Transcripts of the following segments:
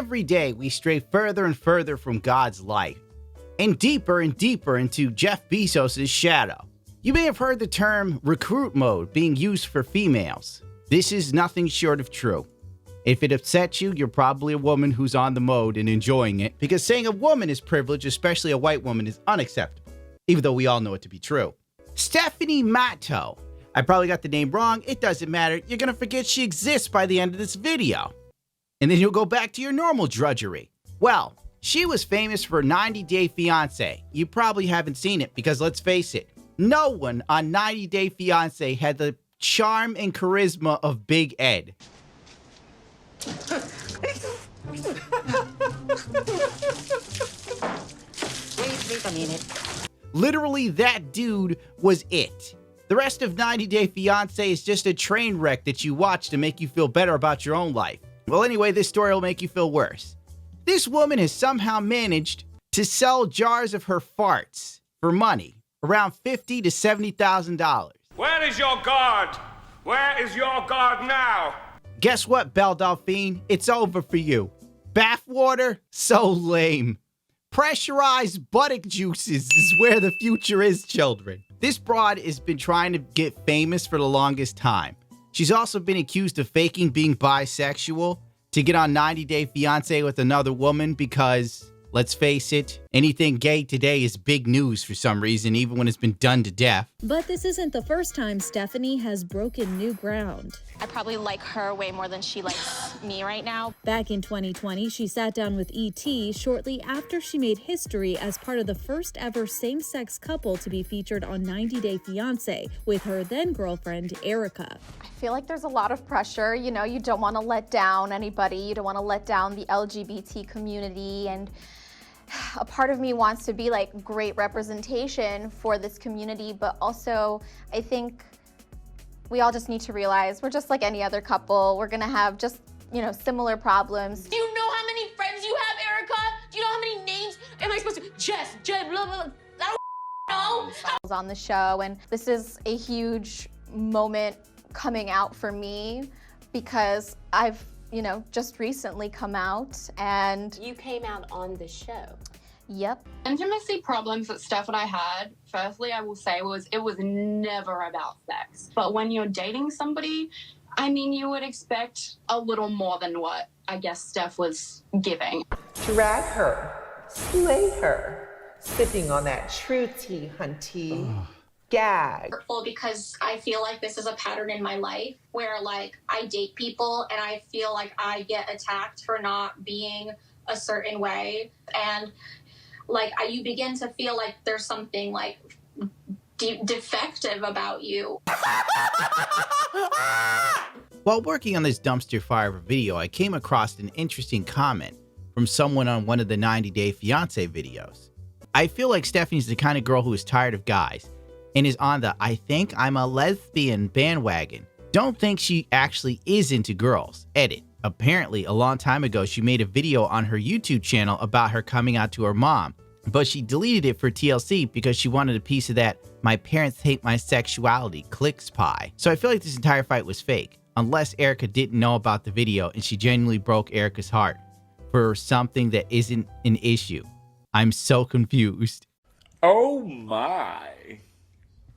Every day we stray further and further from God's light, and deeper into Jeff Bezos' shadow. You may have heard the term recruit mode being used for females. This is nothing short of true. If it upsets you, you're probably a woman who's on the mode and enjoying it, because saying a woman is privileged, especially a white woman, is unacceptable, even though we all know it to be true. Stephanie Matto. I probably got the name wrong. It doesn't matter. You're gonna forget she exists by the end of this video. And then you'll go back to your normal drudgery. Well, she was famous for 90 Day Fiancé. You probably haven't seen it because let's face it, no one on 90 Day Fiancé had the charm and charisma of Big Ed. Wait a minute. Literally, that dude was it. The rest of 90 Day Fiancé is just a train wreck that you watch to make you feel better about your own life. Well, anyway, this story will make you feel worse. This woman has somehow managed to sell jars of her farts for money, around $50,000 to $70,000. Where is your God? Where is your God now? Guess what, Belle Delphine? It's over for you. Bathwater? So lame. Pressurized buttock juices is where the future is, children. This broad has been trying to get famous for the longest time. She's also been accused of faking being bisexual to get on 90 Day Fiancé with another woman because, let's face it, anything gay today is big news for some reason, even when it's been done to death. But this isn't the first time Stephanie has broken new ground. I probably like her way more than she likes me right now. Back in 2020, she sat down with E.T. shortly after she made history as part of the first ever same-sex couple to be featured on 90 Day Fiancé with her then-girlfriend, Erica. I feel like there's a lot of pressure. You know, you don't want to let down anybody. You don't want to let down the LGBT community. And a part of me wants to be like great representation for this community, but also I think we all just need to realize we're just like any other couple. We're gonna have just, you know, similar problems. Do you know how many friends you have, Erica? Do you know how many names am I supposed to? Jess, blah, blah, blah. I don't know. On the show, and this is a huge moment coming out for me because I've, you know, just recently come out and... You came out on the show. Yep. Intimacy problems that Steph and I had, firstly, I will say it was never about sex. But when you're dating somebody, I mean, you would expect a little more than what I guess Steph was giving. Drag her, slay her, sipping on that true tea, hunty. Gag. Because I feel like this is a pattern in my life where like I date people and I feel like I get attacked for not being a certain way, and like you begin to feel like there's something like defective about you. While working on this dumpster fire of a video, I came across an interesting comment from someone on one of the 90 Day Fiancé videos. I feel like Stephanie's the kind of girl who is tired of guys and is on the I think I'm a lesbian bandwagon. Don't think she actually is into girls. Edit. Apparently, a long time ago, she made a video on her YouTube channel about her coming out to her mom, but she deleted it for TLC because she wanted a piece of that "my parents hate my sexuality" clicks pie. So I feel like this entire fight was fake, unless Erica didn't know about the video and she genuinely broke Erica's heart for something that isn't an issue. I'm so confused. Oh my.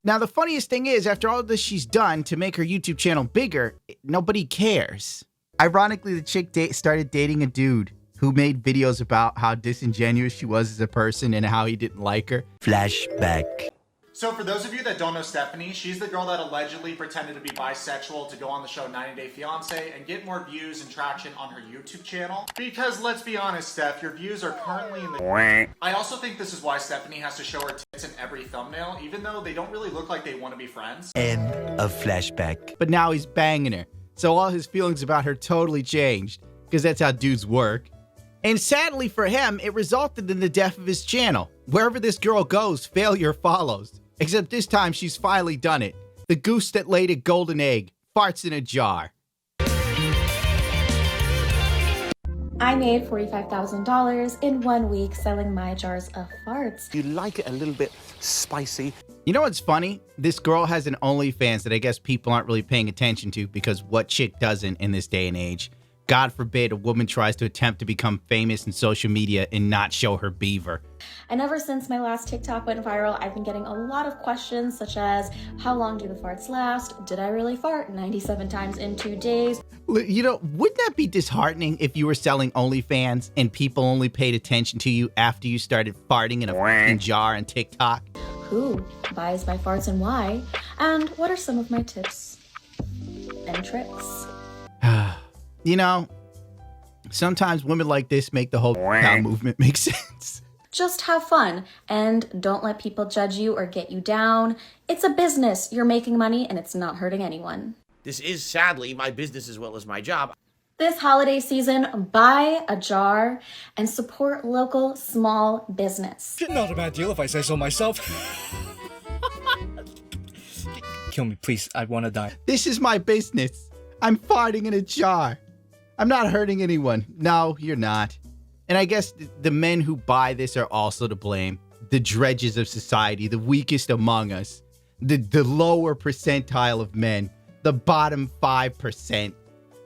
Now, the funniest thing is, after all this she's done to make her YouTube channel bigger, nobody cares. Ironically, the chick started dating a dude who made videos about how disingenuous she was as a person and how he didn't like her. Flashback. So for those of you that don't know Stephanie, she's the girl that allegedly pretended to be bisexual to go on the show 90 Day Fiancé and get more views and traction on her YouTube channel. Because let's be honest, Steph, your views are currently in the... I also think this is why Stephanie has to show her tits in every thumbnail, even though they don't really look like they want to be friends. End of flashback. But now he's banging her, so all his feelings about her totally changed, because that's how dudes work. And sadly for him, it resulted in the death of his channel. Wherever this girl goes, failure follows. Except this time, she's finally done it. The goose that laid a golden egg farts in a jar. I made $45,000 in 1 week selling my jars of farts. You like it a little bit spicy. You know what's funny? This girl has an OnlyFans that I guess people aren't really paying attention to because what chick doesn't in this day and age? God forbid a woman tries to attempt to become famous in social media and not show her beaver. And ever since my last TikTok went viral, I've been getting a lot of questions such as, how long do the farts last? Did I really fart 97 times in 2 days? You know, wouldn't that be disheartening if you were selling OnlyFans and people only paid attention to you after you started farting in a fucking jar on TikTok? Who buys my farts and why? And what are some of my tips and tricks? You know, sometimes women like this make the whole cow movement make sense. Just have fun and don't let people judge you or get you down. It's a business. You're making money and it's not hurting anyone. This is sadly my business as well as my job. This holiday season, buy a jar and support local small business. Not a bad deal if I say so myself. Kill me, please. I want to die. This is my business. I'm farting in a jar. I'm not hurting anyone. No, you're not. And I guess the men who buy this are also to blame. The dredges of society, the weakest among us, the lower percentile of men, the bottom 5%,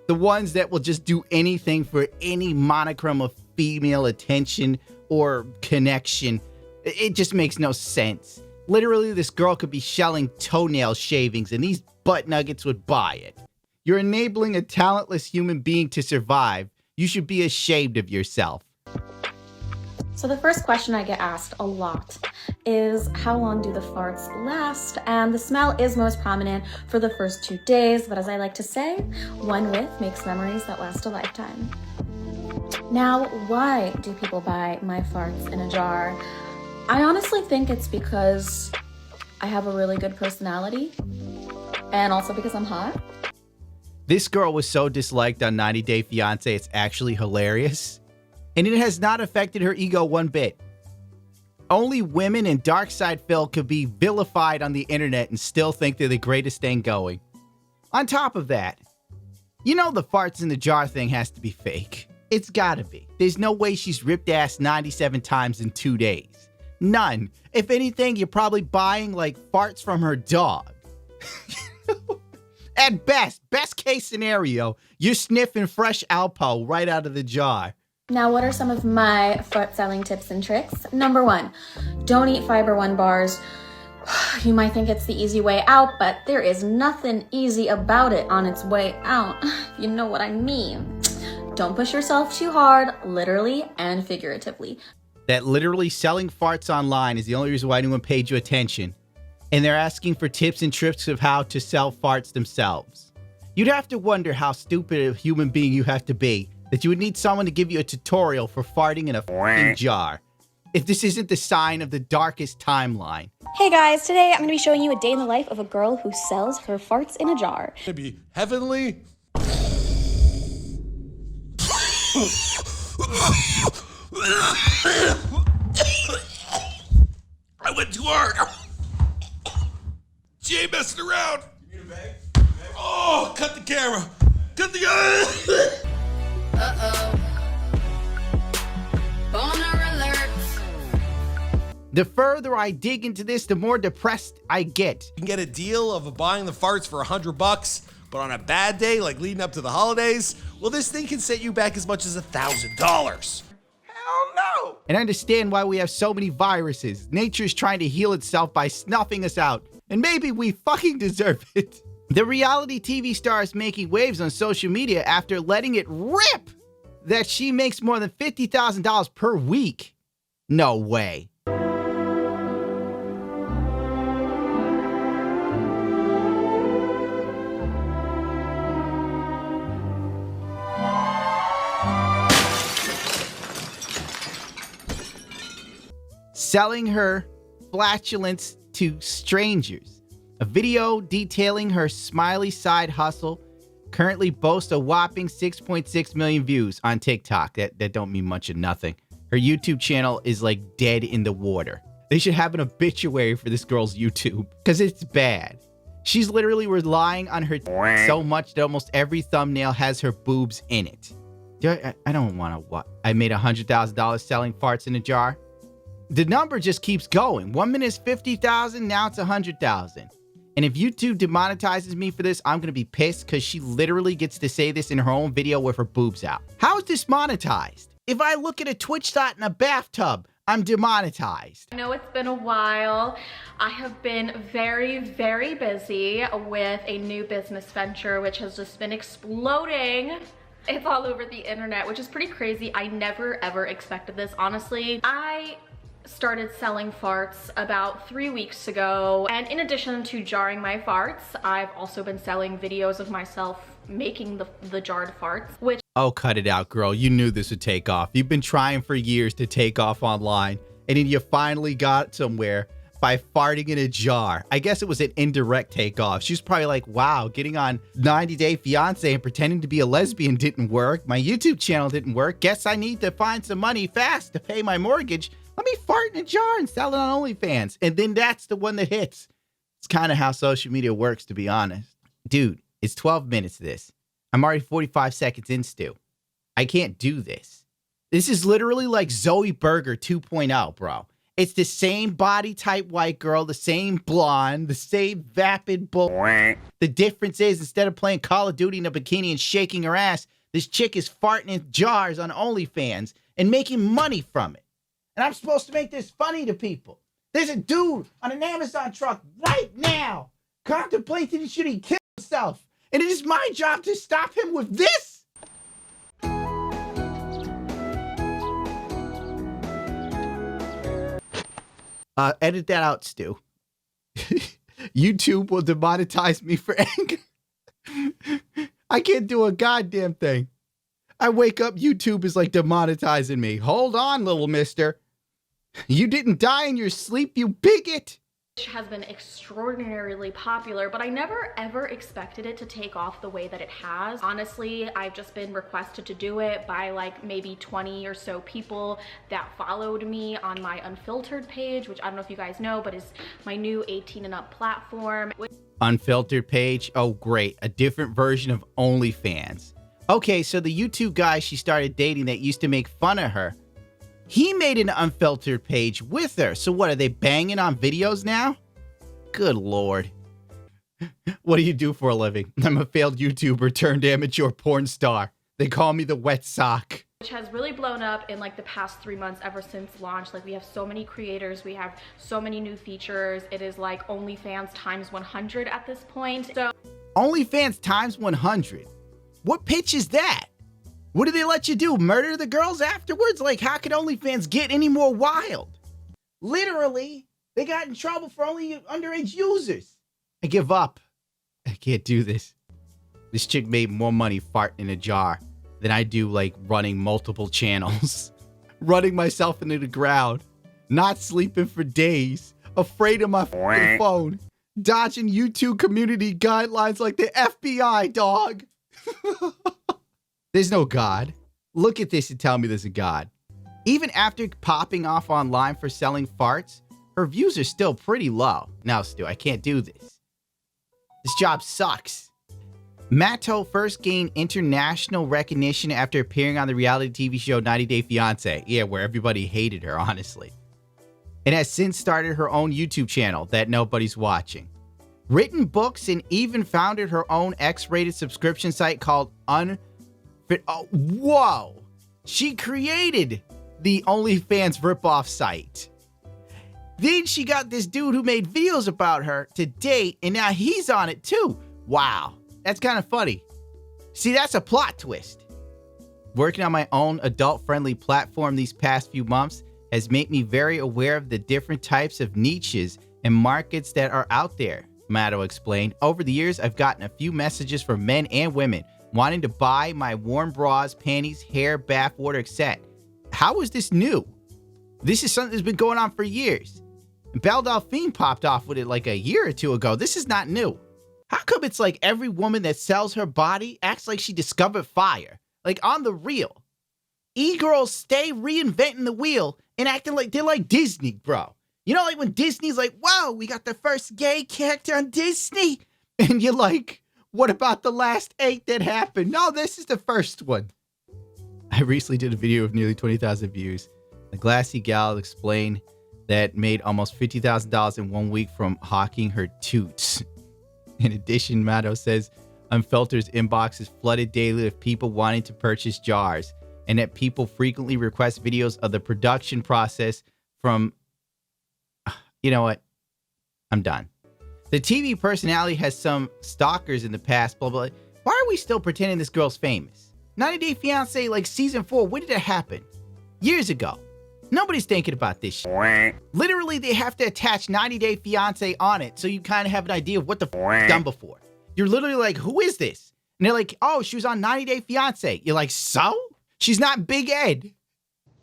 the ones that will just do anything for any monochrome of female attention or connection. It just makes no sense. Literally, this girl could be shelling toenail shavings and these butt nuggets would buy it. You're enabling a talentless human being to survive. You should be ashamed of yourself. So the first question I get asked a lot is, how long do the farts last? And the smell is most prominent for the first 2 days, but as I like to say, one whiff makes memories that last a lifetime. Now, why do people buy my farts in a jar? I honestly think it's because I have a really good personality and also because I'm hot. This girl was so disliked on 90 Day Fiancé, it's actually hilarious. And it has not affected her ego one bit. Only women in dark side Phil could be vilified on the internet and still think they're the greatest thing going. On top of that, you know the farts in the jar thing has to be fake. It's gotta be. There's no way she's ripped ass 97 times in 2 days. None. If anything, you're probably buying like farts from her dog. At best case scenario, you're sniffing fresh Alpo right out of the jar. Now, what are some of my fart selling tips and tricks? Number 1, don't eat Fiber One bars. You might think it's the easy way out, but there is nothing easy about it on its way out. You know what I mean. Don't push yourself too hard, literally and figuratively. That literally selling farts online is the only reason why anyone paid you attention. And they're asking for tips and tricks of how to sell farts themselves. You'd have to wonder how stupid a human being you have to be that you would need someone to give you a tutorial for farting in a f***ing jar. If this isn't the sign of the darkest timeline. Hey guys, today I'm going to be showing you a day in the life of a girl who sells her farts in a jar. To be heavenly. I went too hard. She ain't messing around. You need a bag? Oh, cut the camera. Cut the... Uh-oh. Boner alert. The further I dig into this, the more depressed I get. You can get a deal of buying the farts for $100, but on a bad day, like leading up to the holidays, well, this thing can set you back as much as $1,000. Hell no! And I understand why we have so many viruses. Nature's trying to heal itself by snuffing us out. And maybe we fucking deserve it. The reality TV star is making waves on social media after letting it rip that she makes more than $50,000 per week. No way. Selling her flatulence to strangers. A video detailing her smiley side hustle currently boasts a whopping 6.6 million views on TikTok. That don't mean much of nothing. Her YouTube channel is like dead in the water. They should have an obituary for this girl's YouTube because it's bad. She's literally relying on her so much that almost every thumbnail has her boobs in it. I don't want to what? I made $100,000 selling farts in a jar. The number just keeps going. 1 minute is 50,000, now it's 100,000. And if YouTube demonetizes me for this, I'm going to be pissed because she literally gets to say this in her own video with her boobs out. How is this monetized? If I look at a Twitch dot in a bathtub, I'm demonetized. I know it's been a while. I have been very, very busy with a new business venture, which has just been exploding. It's all over the internet, which is pretty crazy. I never ever expected this, honestly. I started selling farts about 3 weeks ago, and in addition to jarring my farts, I've also been selling videos of myself making the jarred farts, which— Oh, cut it out, girl. You knew this would take off. You've been trying for years to take off online, and then you finally got somewhere by farting in a jar. I guess it was an indirect takeoff. She was probably like, wow, getting on 90 Day Fiancé and pretending to be a lesbian didn't work. My YouTube channel didn't work. Guess I need to find some money fast to pay my mortgage. Let me fart in a jar and sell it on OnlyFans. And then that's the one that hits. It's kind of how social media works, to be honest. Dude, it's 12 minutes of this. I'm already 45 seconds in, Stu. I can't do this. This is literally like Zoe Berger 2.0, bro. It's the same body type white girl, the same blonde, the same vapid bull. The difference is, instead of playing Call of Duty in a bikini and shaking her ass, this chick is farting in jars on OnlyFans and making money from it. And I'm supposed to make this funny to people. There's a dude on an Amazon truck right now contemplating should he kill himself. And it is my job to stop him with this. Edit that out, Stu. YouTube will demonetize me for anger. I can't do a goddamn thing. I wake up, YouTube is like demonetizing me. Hold on, little mister. You didn't die in your sleep, you bigot. Has been extraordinarily popular, but I never ever expected it to take off the way that it has. Honestly, I've just been requested to do it by like maybe 20 or so people that followed me on my Unfiltered page, which I don't know if you guys know, but is my new 18 and up platform. Unfiltered page? Oh, great. A different version of OnlyFans. Okay, so the YouTube guy she started dating that used to make fun of her, he made an Unfiltered page with her. So what, are they banging on videos now? Good Lord. What do you do for a living? I'm a failed YouTuber turned amateur porn star. They call me the wet sock. Which has really blown up in like the past 3 months ever since launch. Like we have so many creators, we have so many new features. It is like OnlyFans times 100 at this point. So OnlyFans times 100? What pitch is that? What do they let you do? Murder the girls afterwards? Like, how could OnlyFans get any more wild? Literally, they got in trouble for only underage users. I give up. I can't do this. This chick made more money farting in a jar than I do, like, running multiple channels. Running myself into the ground. Not sleeping for days. Afraid of my phone. Dodging YouTube community guidelines like the FBI, dog. There's no God. Look at this and tell me there's a God. Even after popping off online for selling farts, her views are still pretty low. Now, Stu, I can't do this. This job sucks. Matto first gained international recognition after appearing on the reality TV show 90 Day Fiancé. Yeah, where everybody hated her, honestly. And has since started her own YouTube channel that nobody's watching. Written books and even founded her own X-rated subscription site called Oh, whoa! She created the OnlyFans ripoff site. Then she got this dude who made videos about her to date, and now he's on it too. Wow, that's kind of funny. See, that's a plot twist. Working on my own adult-friendly platform these past few months has made me very aware of the different types of niches and markets that are out there, Matto explained. Over the years, I've gotten a few messages from men and women wanting to buy my warm bras, panties, hair, bathwater, etc. How is this new? This is something that's been going on for years. Belle Delphine popped off with it like a year or two ago. This is not new. How come it's like every woman that sells her body acts like she discovered fire? Like on the real. E-girls stay reinventing the wheel and acting like they're like Disney, bro. You know, like when Disney's like, whoa, we got the first gay character on Disney. And you're like, what about the last 8 that happened? No, this is the first one. I recently did a video with nearly 20,000 views. The glassy gal explained that made almost $50,000 in 1 week from hawking her toots. In addition, Matto says Unfiltered's inbox is flooded daily with people wanting to purchase jars, and that people frequently request videos of the production process from... You know what? I'm done. The TV personality has some stalkers in the past, blah, blah. Why are we still pretending this girl's famous? 90 Day Fiancé, like season 4, when did it happen? Years ago. Nobody's thinking about this shit. Literally, they have to attach 90 Day Fiancé on it so you kind of have an idea of what the f done before. You're literally like, who is this? And they're like, oh, she was on 90 Day Fiancé. You're like, so? She's not Big Ed.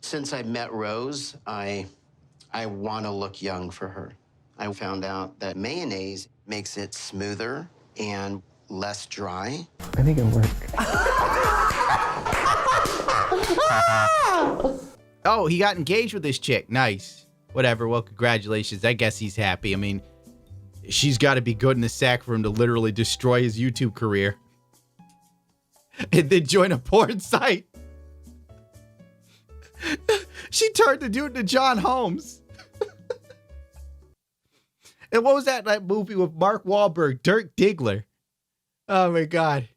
Since I met Rose, I want to look young for her. I found out that mayonnaise makes it smoother and less dry. I think it'll work. Oh, he got engaged with this chick. Nice. Whatever. Well, congratulations. I guess he's happy. I mean, she's got to be good in the sack for him to literally destroy his YouTube career. And then join a porn site. She turned the dude into John Holmes. And what was that movie with Mark Wahlberg, Dirk Diggler? Oh my God.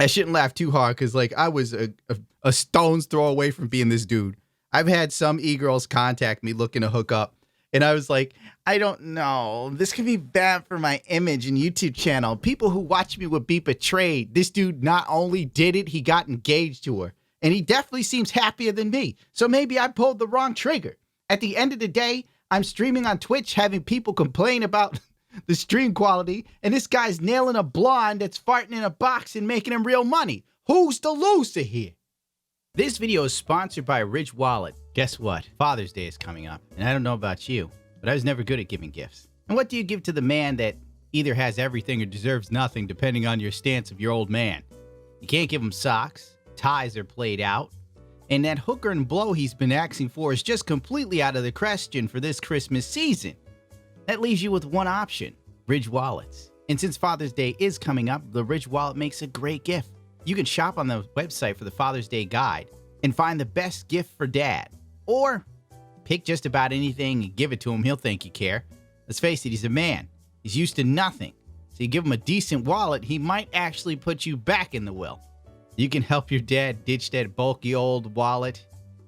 I shouldn't laugh too hard because like I was a stone's throw away from being this dude. I've had some e-girls contact me looking to hook up. And I was like, I don't know. This could be bad for my image and YouTube channel. People who watch me would be betrayed. This dude not only did it, he got engaged to her. And he definitely seems happier than me. So maybe I pulled the wrong trigger. At the end of the day, I'm streaming on Twitch having people complain about the stream quality. And this guy's nailing a blonde that's farting in a box and making him real money. Who's the loser here? This video is sponsored by Ridge Wallet. Guess what? Father's Day is coming up. And I don't know about you, but I was never good at giving gifts. And what do you give to the man that either has everything or deserves nothing depending on your stance of your old man? You can't give him socks. Ties are played out. And that hooker and blow he's been asking for is just completely out of the question for this Christmas season. That leaves you with one option, Ridge Wallets. And since Father's Day is coming up, the Ridge Wallet makes a great gift. You can shop on the website for the Father's Day guide and find the best gift for dad. Or pick just about anything and give it to him. He'll think you care. Let's face it, he's a man. He's used to nothing. So you give him a decent wallet, he might actually put you back in the will. You can help your dad ditch that bulky old wallet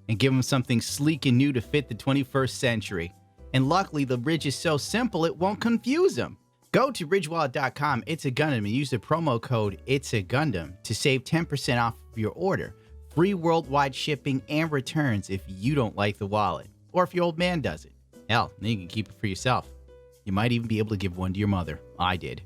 and give him something sleek and new to fit the 21st century. And luckily, the Ridge is so simple it won't confuse him. Go to ridgewallet.com, It's a Gundam, and use the promo code It's a Gundam to save 10% off of your order. Free worldwide shipping and returns if you don't like the wallet, or if your old man does it. Hell, then you can keep it for yourself. You might even be able to give one to your mother. I did.